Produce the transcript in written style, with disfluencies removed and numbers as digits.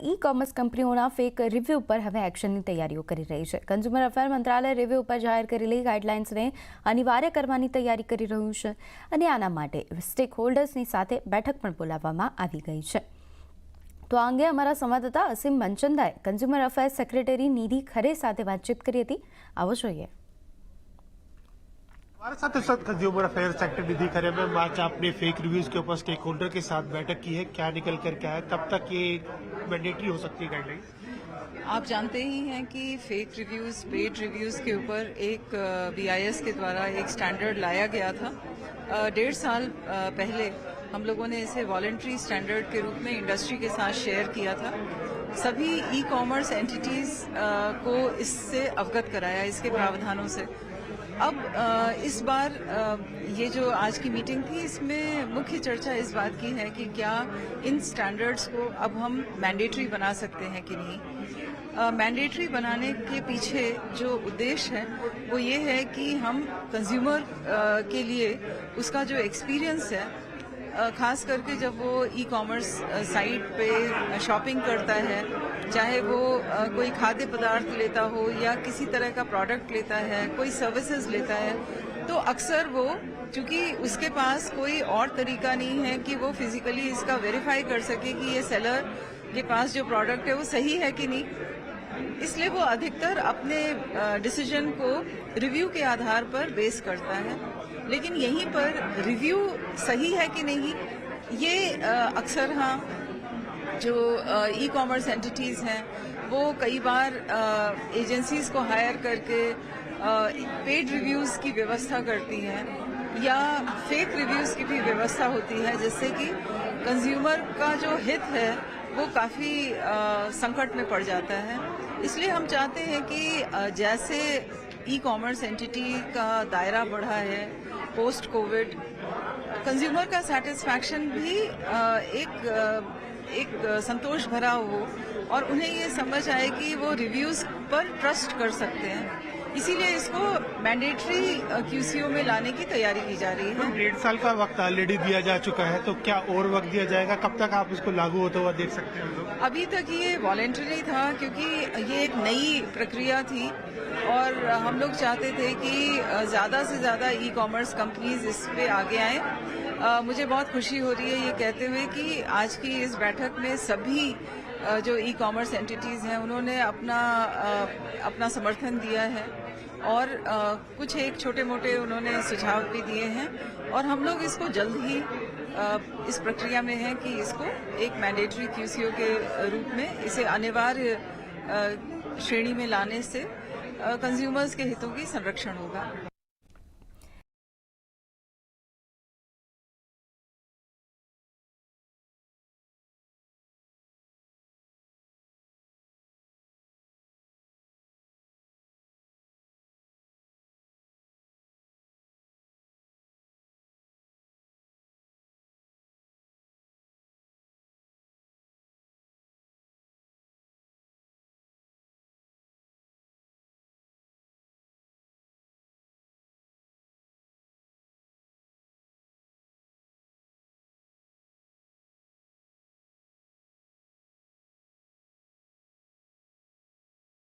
E commerce કંપનીઓના fake review પર હવે એક્શનની તૈયારીઓ કરી રહી છે। કન્ઝ્યુમર અફેર મંત્રાલય રિવ્યૂ પર જાહેર કરેલી ગાઈડલાઇન્સને અનિવાર્ય કરવાની તૈયારી કરી રહ્યું છે અને આના માટે સ્ટેક હોલ્ડર્સની સાથે બેઠક પણ બોલાવવામાં આવી ગઈ છે। તો આ અંગે અમારા સંવાદદાતા અસીમ મનચંદાએ કન્ઝ્યુમર અફેર્સ સેક્રેટરી નિધિ ખરે સાથે વાતચીત કરી હતી। આવો જોઈએ। हमारे साथ इस वक्त कंज्यूमर अफेयर सेक्रेटरी निधि खरे में आज आपने फेक रिव्यूज के ऊपर स्टेक होल्डर के साथ बैठक की है, क्या निकल कर क्या है, कब तक ये मैंडेटरी हो सकती है गाइडलाइन? आप जानते ही हैं कि फेक रिव्यूज पेड रिव्यूज के ऊपर एक BIS के द्वारा एक स्टैंडर्ड लाया गया था। 1.5 साल पहले हम लोगों ने इसे वॉलंटरी स्टैंडर्ड के रूप में इंडस्ट्री के साथ शेयर किया था। सभी ई कॉमर्स एंटिटीज को इससे अवगत कराया, इसके प्रावधानों से। अब इस बार ये जो आज की मीटिंग थी, इसमें मुख्य चर्चा इस बात की है कि क्या इन स्टैंडर्ड्स को अब हम मैंडेटरी बना सकते हैं कि नहीं। मैंडेटरी बनाने के पीछे जो उद्देश्य है वो ये है कि हम कंज्यूमर के लिए उसका जो एक्सपीरियंस है, खास करके जब वो ई कॉमर्स साइट पे शॉपिंग करता है, चाहे वो कोई खाद्य पदार्थ लेता हो या किसी तरह का प्रोडक्ट लेता है, कोई सर्विसेज लेता है, तो अक्सर वो चूंकि उसके पास कोई और तरीका नहीं है कि वो फिजिकली इसका वेरीफाई कर सके कि ये सेलर के पास जो प्रोडक्ट है वो सही है कि नहीं, इसलिए वो अधिकतर अपने डिसीजन को रिव्यू के आधार पर बेस करता है। लेकिन यहीं पर रिव्यू सही है कि नहीं, ये अक्सर हाँ जो ई कॉमर्स एंटिटीज हैं वो कई बार एजेंसीज को हायर करके पेड रिव्यूज की व्यवस्था करती हैं या फेक रिव्यूज की भी व्यवस्था होती है, जिससे कि कंज्यूमर का जो हित है वो काफ़ी संकट में पड़ जाता है। इसलिए हम चाहते हैं कि जैसे ई कॉमर्स एंटिटी का दायरा बढ़ा है पोस्ट कोविड, कंज्यूमर का सेटिस्फैक्शन भी एक संतोष भरा हो और उन्हें ये समझ आए कि वो रिव्यूज पर ट्रस्ट कर सकते हैं। इसीलिए इसको मैंडेटरी QCO में लाने की तैयारी की जा रही है। 1.5 साल का वक्त ऑलरेडी दिया जा चुका है, तो क्या और वक्त दिया जाएगा? कब तक आप इसको लागू होता हुआ देख सकते हैं लोग? अभी तक ये वॉलेंटरी था क्योंकि ये एक नई प्रक्रिया थी और हम लोग चाहते थे कि ज़्यादा से ज़्यादा ई कॉमर्स कंपनीज इस पे आगे आएँ। मुझे बहुत खुशी हो रही है ये कहते हुए कि आज की इस बैठक में सभी जो ई कॉमर्स एंटिटीज़ हैं उन्होंने अपना समर्थन दिया है और कुछ एक छोटे मोटे उन्होंने सुझाव भी दिए हैं और हम लोग इसको जल्द ही इस प्रक्रिया में हैं कि इसको एक मैंडेटरी QCO के रूप में इसे अनिवार्य श्रेणी में लाने से कंज्यूमर्स के हितों की संरक्षण होगा।